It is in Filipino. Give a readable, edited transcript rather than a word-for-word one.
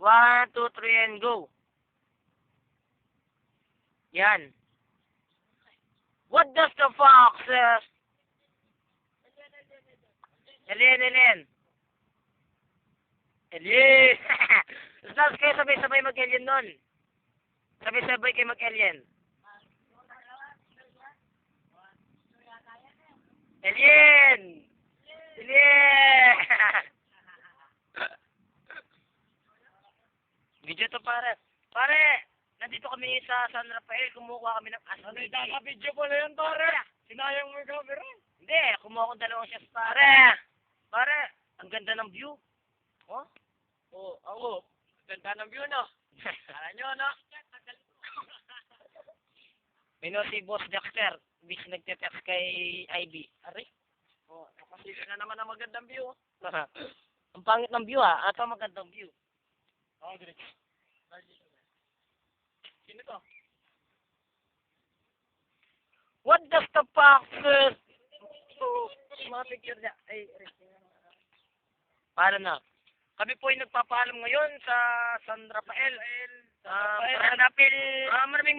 1, 2, 3, and go. Yan. What does the fox Alien. Alien. Tapos kayo sabay-sabay mag-alien nun. Sabay-sabay kayo mag-alien. Alien! Alien! Video to pare. Pare, nandito kami sa San Rafael, kumukuha kami ng asali. Video mo na yan, pare. Sinayang mo yung camera. Hindi, kumuha ko 2 shots pare. Pare, ang ganda ng view. Oh? Oo, ako. Ganda ng view, no? Kala nyo, no? May si Boss Dexter, bis nagte-text kay Ivy. Ari? Oo, nakasili na naman ang magandang view. Ang pangit ng view ha, ato magandang view. Oo, direct. Sino to? What does the fox mga picture niya. Ay, para na. Kami po ay nagpapaalam ngayon sa San Rafael. Maraming